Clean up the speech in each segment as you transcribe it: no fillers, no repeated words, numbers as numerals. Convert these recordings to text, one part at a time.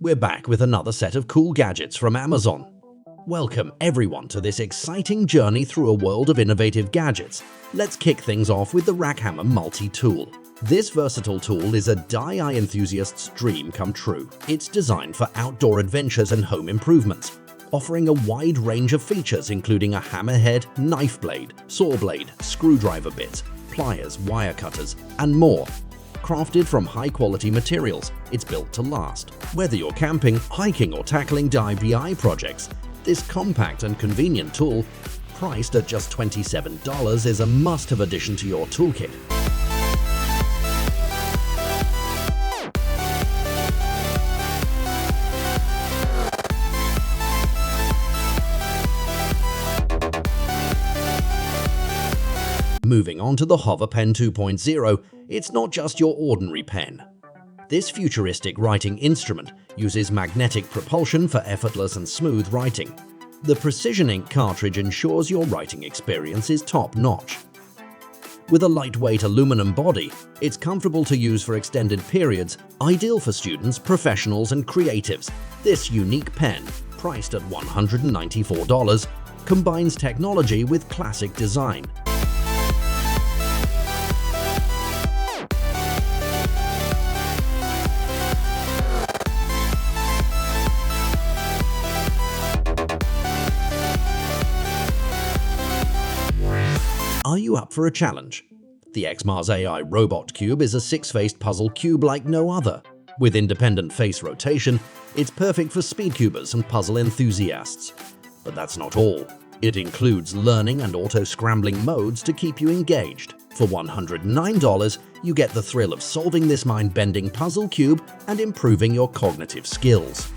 we're back with another set of cool gadgets from Amazon. Welcome everyone to this exciting journey through a world of innovative gadgets. Let's kick things off with the Rackhammer Multi-Tool. This versatile tool is a DIY enthusiast's dream come true. It's designed for outdoor adventures and home improvements, offering a wide range of features including a hammerhead, knife blade, saw blade, screwdriver bits, pliers, wire cutters, and more. Crafted from high-quality materials, it's built to last. Whether you're camping, hiking, or tackling DIY projects, this compact and convenient tool, priced at just $27, is a must-have addition to your toolkit. Moving on to the Hover Pen 2.0, it's not just your ordinary pen. This futuristic writing instrument uses magnetic propulsion for effortless and smooth writing. The Precision Ink cartridge ensures your writing experience is top-notch. With a lightweight aluminum body, it's comfortable to use for extended periods, ideal for students, professionals, and creatives. This unique pen, priced at $194, combines technology with classic design. Are you up for a challenge? The XMars AI Robot Cube is a six-faced puzzle cube like no other. With independent face rotation, it's perfect for speedcubers and puzzle enthusiasts. But that's not all. It includes learning and auto-scrambling modes to keep you engaged. For $109, you get the thrill of solving this mind-bending puzzle cube and improving your cognitive skills.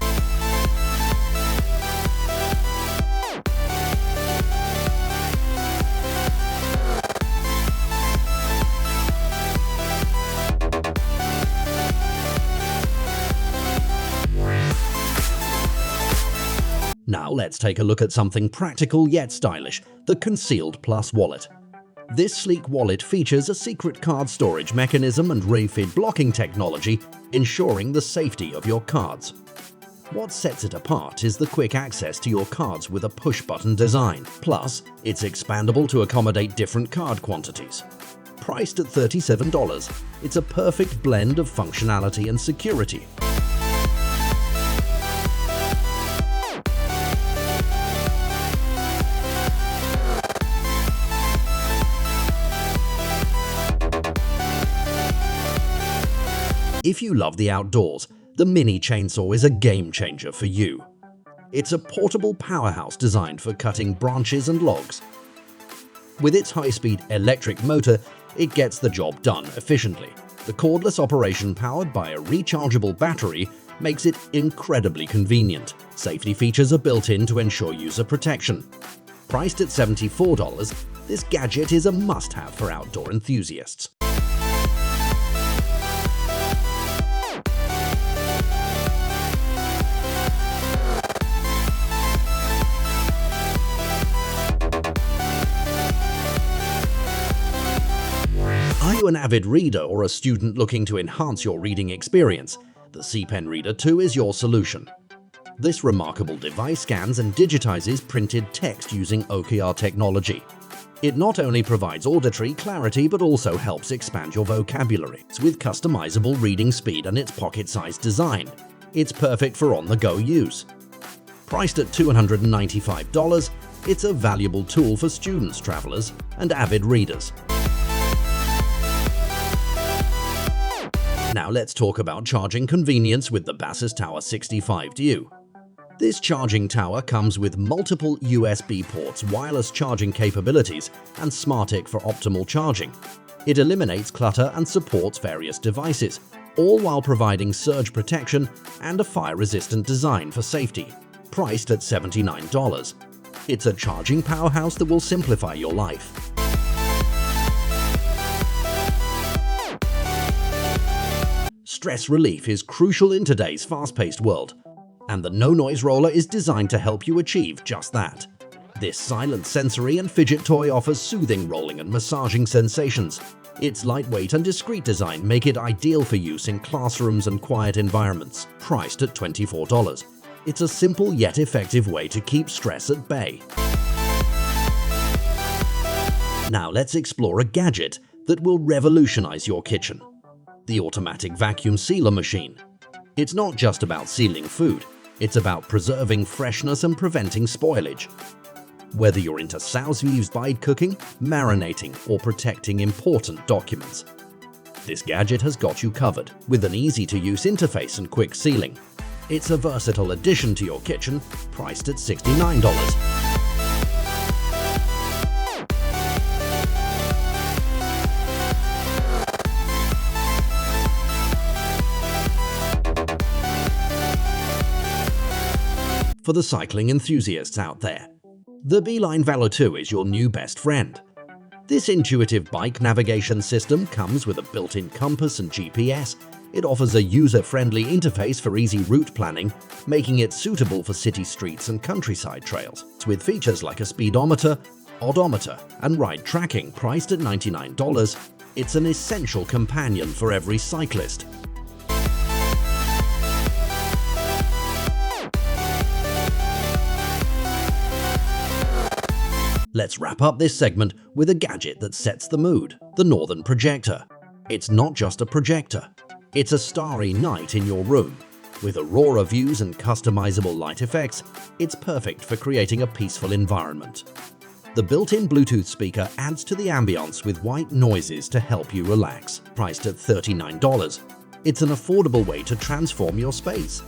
Now let's take a look at something practical yet stylish, the Concealed Plus wallet. This sleek wallet features a secret card storage mechanism and RFID blocking technology, ensuring the safety of your cards. What sets it apart is the quick access to your cards with a push-button design. Plus, it's expandable to accommodate different card quantities. Priced at $37, it's a perfect blend of functionality and security. If you love the outdoors, the mini chainsaw is a game changer for you. It's a portable powerhouse designed for cutting branches and logs. With its high-speed electric motor, it gets the job done efficiently. The cordless operation powered by a rechargeable battery makes it incredibly convenient. Safety features are built in to ensure user protection. Priced at $74, this gadget is a must-have for outdoor enthusiasts. Are you an avid reader or a student looking to enhance your reading experience? The C Pen Reader 2 is your solution. This remarkable device scans and digitizes printed text using OKR technology. It not only provides auditory clarity but also helps expand your vocabulary. With customizable reading speed and its pocket-sized design, it's perfect for on-the-go use. Priced at $295, it's a valuable tool for students, travelers, and avid readers. Now let's talk about charging convenience with the Basis Tower 65 Duo. This charging tower comes with multiple USB ports, wireless charging capabilities, and SmartIC for optimal charging. It eliminates clutter and supports various devices, all while providing surge protection and a fire-resistant design for safety. Priced at $79. It's a charging powerhouse that will simplify your life. Stress relief is crucial in today's fast-paced world, and the no-noise roller is designed to help you achieve just that. This silent sensory and fidget toy offers soothing rolling and massaging sensations, Its lightweight and discreet design make it ideal for use in classrooms and quiet environments, priced at $24. It's a simple yet effective way to keep stress at bay. Now let's explore a gadget that will revolutionize your kitchen. The automatic vacuum sealer machine. It's not just about sealing food, it's about preserving freshness and preventing spoilage. Whether you're into sous-vide cooking, marinating, or protecting important documents, this gadget has got you covered with an easy-to-use interface and quick sealing. It's a versatile addition to your kitchen, priced at $69. For the cycling enthusiasts out there, the Beeline Velo 2 is your new best friend. This intuitive bike navigation system comes with a built-in compass and GPS. It offers a user-friendly interface for easy route planning, making it suitable for city streets and countryside trails. With features like a speedometer, odometer, and ride tracking priced at $99, it's an essential companion for every cyclist. Let's wrap up this segment with a gadget that sets the mood, the Northern Projector. It's not just a projector, it's a starry night in your room. With aurora views and customizable light effects, it's perfect for creating a peaceful environment. The built-in Bluetooth speaker adds to the ambience with white noises to help you relax. Priced at $39, it's an affordable way to transform your space.